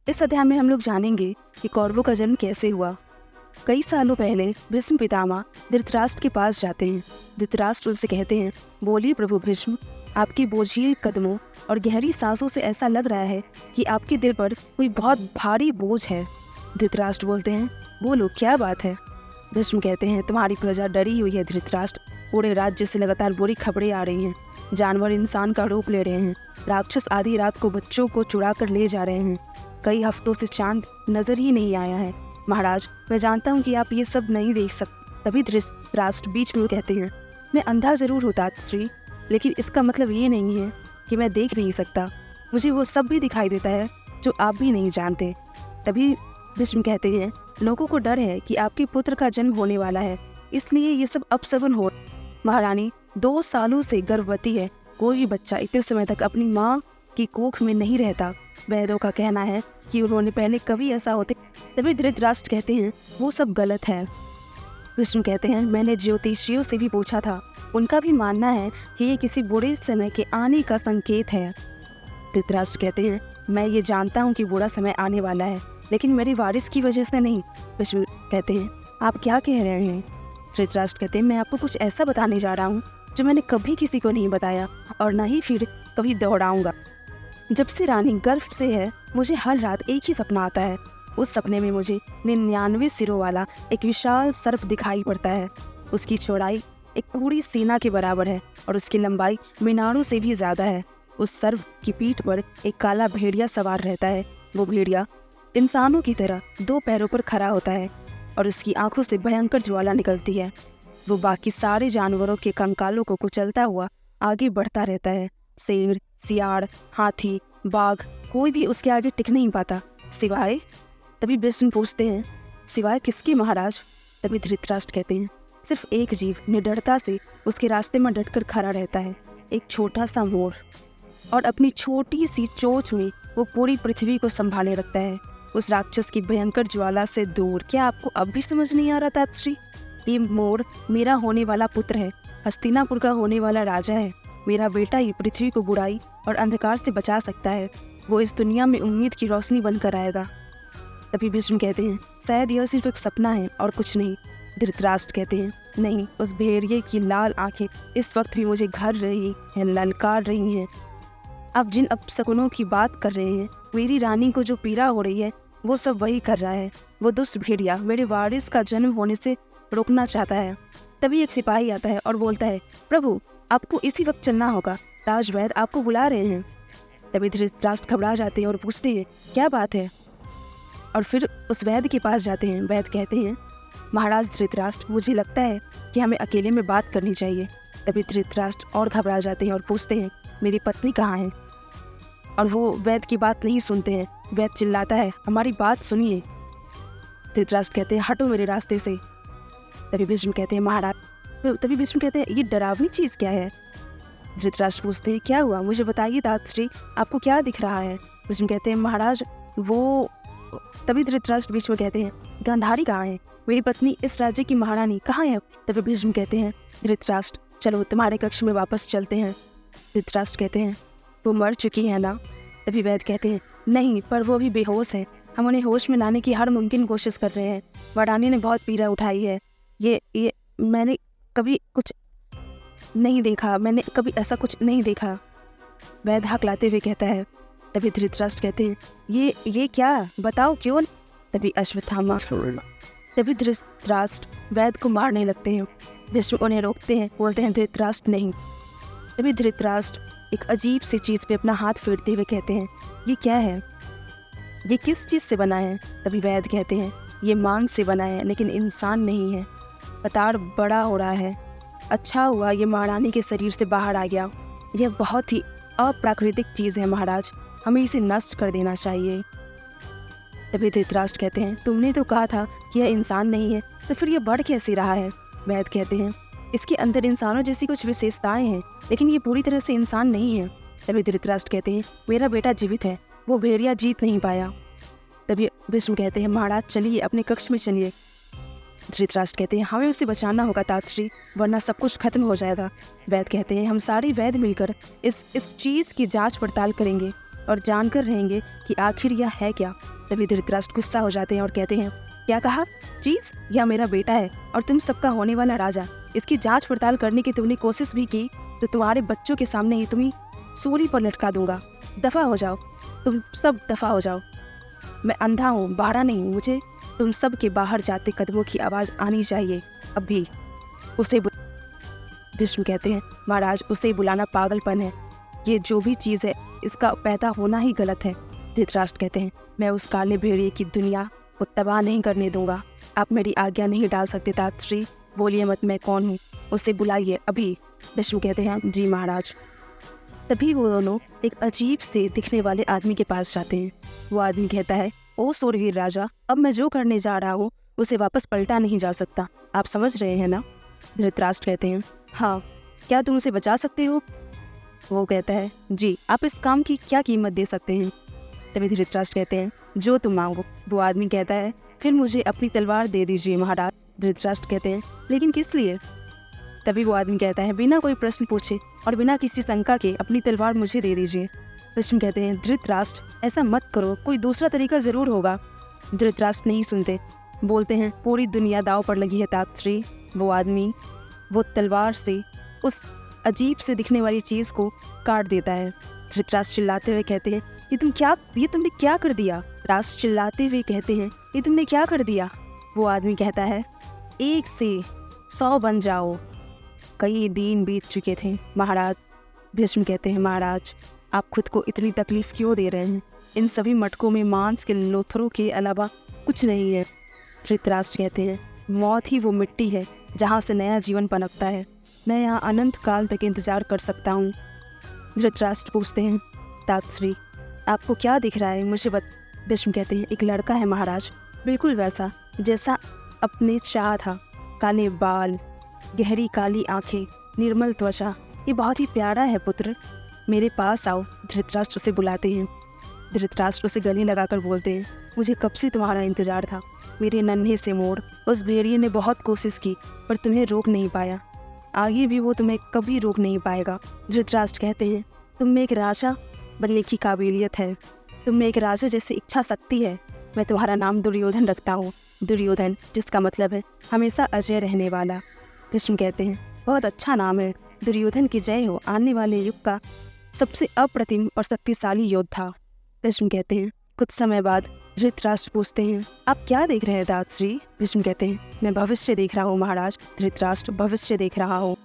इस अध्याय में हम लोग जानेंगे कि कौरवों का जन्म कैसे हुआ। कई सालों पहले भीष्म पितामह धृतराष्ट्र के पास जाते हैं। धृतराष्ट्र उनसे कहते हैं, बोलिए प्रभु भीष्म, आपकी बोझिल कदमों और गहरी सांसों से ऐसा लग रहा है कि आपके दिल पर कोई बहुत भारी बोझ है। धृतराष्ट्र बोलते हैं, बोलो क्या बात है। भीष्म कहते हैं, तुम्हारी प्रजा डरी हुई है धृतराष्ट्र। पूरे राज्य से लगातार बुरी खबरें आ रही हैं। जानवर इंसान का रूप ले रहे हैं। राक्षस आधी रात को बच्चों को चुरा कर ले जा रहे हैं। कई हफ्तों से चांद नजर ही नहीं आया है। महाराज, मैं जानता हूँ कि आप ये सब नहीं देख सकते। तभी धृतराष्ट्र बीच में कहते हैं, मैं अंधा जरूर हूँ तातश्री, लेकिन इसका मतलब ये नहीं है कि मैं देख नहीं सकता। मुझे वो सब भी दिखाई देता है जो आप भी नहीं जानते। तभी भीष्म कहते हैं, लोगों को डर है कि आपके पुत्र का जन्म होने वाला है, इसलिए ये सब अपशगुन हो। महारानी 2 सालों से गर्भवती है। कोई भी बच्चा इतने समय तक अपनी माँ की कोख में नहीं रहता। वैद्यों का कहना है कि उन्होंने पहले कभी ऐसा होते। तभी धृतराष्ट्र कहते हैं, वो सब गलत है। विष्णु कहते हैं, मैंने ज्योतिषियों से भी पूछा था, उनका भी मानना है कि ये किसी बुरे समय के आने का संकेत है। धृतराष्ट्र कहते हैं, मैं ये जानता हूँ कि बुरा समय आने वाला है, लेकिन मेरी वारिस की वजह से नहीं। विष्णु कहते हैं, आप क्या कह रहे हैं। धृतराष्ट्र कहते हैं, मैं आपको कुछ ऐसा बताने जा रहा हूँ जो मैंने कभी किसी को नहीं बताया और न ही फिर कभी दोहराऊंगा। जब से रानी गर्भ से है, मुझे हर रात एक ही सपना आता है। उस सपने में मुझे 99 सिरों वाला एक विशाल सर्प दिखाई पड़ता है। उसकी चौड़ाई एक पूरी सेना के बराबर है और उसकी लंबाई मीनारों से भी ज़्यादा है। उस सर्प की पीठ पर एक काला भेड़िया सवार रहता है। वो भेड़िया इंसानों की तरह 2 पैरों पर खड़ा होता है और उसकी आंखों से भयंकर ज्वाला निकलती है। वो बाकी सारे जानवरों के कंकालों को कुचलता हुआ आगे बढ़ता रहता है। शेर, सियार, हाथी, बाघ, कोई भी उसके आगे टिक नहीं पाता, सिवाय। तभी भीष्म पूछते हैं, सिवाय किसके महाराज। तभी धृतराष्ट्र कहते हैं, सिर्फ एक जीव निडरता से उसके रास्ते में डटकर खड़ा रहता है, एक छोटा सा मोर। और अपनी छोटी सी चोंच में वो पूरी पृथ्वी को संभाले रखता है, उस राक्षस की भयंकर ज्वाला से दूर। क्या आपको अब भी समझ नहीं आ रहा तातश्री? ये मोर मेरा होने वाला पुत्र है, हस्तिनापुर का होने वाला राजा है। मेरा बेटा ही पृथ्वी को बुराई और अंधकार से बचा सकता है। वो इस दुनिया में उम्मीद की रोशनी बनकर आएगा। तभी भीष्म कहते हैं, शायद यह सिर्फ एक सपना है और कुछ नहीं। धृतराष्ट्र कहते हैं, नहीं, उस भेड़िए की लाल आंखें इस वक्त भी मुझे घर रही हैं, ललकार रही हैं। आप जिन अपशकुनों की बात कर रहे हैं, मेरी रानी को जो पीड़ा हो रही है, वो सब वही कर रहा है। वो दुष्ट भेड़िया मेरे वारिस का जन्म होने से रोकना चाहता है। तभी एक सिपाही आता है और बोलता है, प्रभु, आपको इसी वक्त चलना होगा, राजवैद्य आपको बुला रहे हैं। तभी धृतराष्ट्र घबरा जाते हैं और पूछते हैं, क्या बात है। और फिर उस वैद्य के पास जाते हैं। वैद्य कहते हैं, महाराज धृतराष्ट्र, मुझे लगता है कि हमें अकेले में बात करनी चाहिए। तभी धृतराष्ट्र और घबरा जाते हैं और पूछते हैं, मेरी पत्नी कहाँ है। और वो वैद्य की बात नहीं सुनते हैं। वैद्य चिल्लाता है, हमारी बात सुनिए। धृतराष्ट्र कहते हैं, हटो मेरे रास्ते से। तभी भीष्म कहते हैं, महाराज। तभी भीष्म कहते हैं, ये डरावनी चीज़ क्या है। धृतराष्ट्र पूछते हैं, क्या हुआ, मुझे बताइए तातश्री, आपको क्या दिख रहा है। भीष्म कहते हैं, महाराज वो। तभी धृतराष्ट्र बीच में कहते हैं, गांधारी कहाँ है, मेरी पत्नी इस राज्य की महारानी कहाँ है। तभी भीष्म कहते हैं, धृतराष्ट्र, चलो तुम्हारे कक्ष में वापस चलते हैं। धृतराष्ट्र कहते हैं, वो मर चुकी है ना। तभी वैद्य कहते हैं, नहीं, पर वो भी बेहोश है। हम उन्हें होश में लाने की हर मुमकिन कोशिश कर रहे हैं। वारानी ने बहुत पीड़ा उठाई है। ये मैंने कभी कुछ नहीं देखा, मैंने कभी ऐसा कुछ नहीं देखा। वैद्य हकलाते हुए कहता है। तभी धृतराष्ट्र कहते हैं, ये क्या, बताओ क्यों। तभी अश्वत्थामा। तभी धृतराष्ट्र वैद्य को मारने लगते हैं। भीष्म उन्हें रोकते हैं, बोलते हैं, धृतराष्ट्र नहीं। तभी धृतराष्ट्र एक अजीब सी चीज़ पे अपना हाथ फेरते हुए कहते हैं, ये क्या है, ये किस चीज़ से बना है। तभी वैद्य कहते हैं, ये मांस से बना है, लेकिन इंसान नहीं है। पतार बड़ा हो रहा है। अच्छा हुआ ये महारानी के शरीर से बाहर आ गया। यह बहुत ही अप्राकृतिक चीज़ है महाराज, हमें इसे नष्ट कर देना चाहिए। तभी धृतराष्ट्र कहते हैं, तुमने तो कहा था कि यह इंसान नहीं है, तो फिर यह बढ़ कैसे रहा है। वैद्य कहते हैं, इसके अंदर इंसानों जैसी कुछ विशेषताएं हैं, लेकिन ये पूरी तरह से इंसान नहीं है। तभी धृतराष्ट्र कहते हैं, मेरा बेटा जीवित है, वो भेड़िया जीत नहीं पाया। तभी भीष्म कहते हैं, महाराज चलिए, अपने कक्ष में चलिए। धृतराष्ट्र कहते हैं, हमें उसे बचाना होगा तातश्री, वरना सब कुछ खत्म हो जाएगा। वैद्य कहते हैं, हम सारे वैद्य मिलकर इस चीज़ की जांच पड़ताल करेंगे। और जानकर रहेंगे कि आखिर यह है क्या। तभी धृतराष्ट्र गुस्सा हो जाते हैं और कहते हैं, क्या कहा चीज? यह मेरा बेटा है और तुम सबका होने वाला राजा। इसकी जांच पड़ताल करने की तुमने कोशिश भी की तो तुम्हारे बच्चों के सामने ही तुम्हें सूली पर लटका दूंगा। दफा हो जाओ, तुम सब दफा हो जाओ। मैं अंधा हूँ, बहरा नहीं हूँ। मुझे तुम सब के बाहर जाते कदमों की आवाज़ आनी चाहिए अभी। उसे भीष्म कहते हैं, महाराज उसे बुलाना पागलपन है। ये जो भी चीज़ है इसका पैदा होना ही गलत है। धृतराष्ट्र कहते हैं, मैं उस काले भेड़िए की दुनिया को तबाह नहीं करने दूंगा। आप मेरी आज्ञा नहीं डाल सकते तातश्री। बोलिए मत, मैं कौन हूँ? उसे बुलाइए अभी। भीष्म कहते हैं, जी महाराज। तभी वो दोनों एक अजीब से दिखने वाले आदमी के पास जाते हैं। वो आदमी कहता है, ओ सूरवीर राजा, अब मैं जो करने जा रहा हूँ उसे वापस पलटा नहीं जा सकता। आप समझ रहे हैं ना? धृतराष्ट्र कहते हैं, हाँ। क्या तुम उसे बचा सकते हो? वो कहता है, जी। आप इस काम की क्या कीमत दे सकते हैं? तभी धृतराष्ट्र कहते हैं, जो तुम मांगो। वो आदमी कहता है, फिर मुझे अपनी तलवार दे दीजिए महाराज। धृतराष्ट्र कहते हैं, लेकिन किस लिए? तभी वो आदमी कहता है, बिना कोई प्रश्न पूछे और बिना किसी शंका के अपनी तलवार मुझे दे दीजिए। भीष्म कहते हैं, धृतराष्ट्र ऐसा मत करो, कोई दूसरा तरीका जरूर होगा। धृतराष्ट्र नहीं सुनते, बोलते हैं, पूरी दुनिया दाव पर लगी है तातश्री। वो आदमी वो तलवार से उस अजीब से दिखने वाली चीज़ को काट देता है। धृतराष्ट्र चिल्लाते हुए कहते हैं, ये तुमने क्या कर दिया? राष्ट्र चिल्लाते हुए कहते हैं, ये तुमने क्या कर दिया? वो आदमी कहता है, 1 से 100 बन जाओ। कई दिन बीत चुके थे महाराज। भीष्म कहते हैं, महाराज आप खुद को इतनी तकलीफ क्यों दे रहे हैं? इन सभी मटकों में मांस के लोथरों के अलावा कुछ नहीं है। धृतराष्ट्र कहते हैं, मौत ही वो मिट्टी है जहाँ से नया जीवन पनपता है। मैं यहाँ अनंत काल तक इंतजार कर सकता हूँ। धृतराष्ट्र पूछते हैं, तातश्री आपको क्या दिख रहा है? मुझे भीष्म कहते हैं, एक लड़का है महाराज, बिल्कुल वैसा जैसा अपने चाह था। काले बाल, गहरी काली आंखें, निर्मल त्वचा, ये बहुत ही प्यारा है पुत्र। मेरे पास आओ। धृतराष्ट्र उसे बुलाते हैं। धृतराष्ट्र उसे गले लगाकर बोलते हैं, मुझे कब से तुम्हारा इंतजार था मेरे नन्हे से मोड़। उस भेड़िए ने बहुत कोशिश की पर तुम्हें रोक नहीं पाया, आगे भी वो तुम्हें कभी रोक नहीं पाएगा। धृतराष्ट्र कहते हैं, तुम में एक राजा बनने की काबिलियत है, तुम में एक राजा जैसी इच्छा शक्ति है। मैं तुम्हारा नाम दुर्योधन रखता हूँ। दुर्योधन जिसका मतलब है हमेशा अजय रहने वाला। भीष्म कहते हैं, बहुत अच्छा नाम है। दुर्योधन की जय हो, आने वाले युग का सबसे अप्रतिम और शक्तिशाली योद्धा। भीष्म कहते हैं। कुछ समय बाद धृतराष्ट्र पूछते हैं, आप क्या देख रहे हैं तातश्री? भीष्म कहते हैं, मैं भविष्य देख रहा हूँ महाराज। धृतराष्ट्र, भविष्य देख रहा हूँ?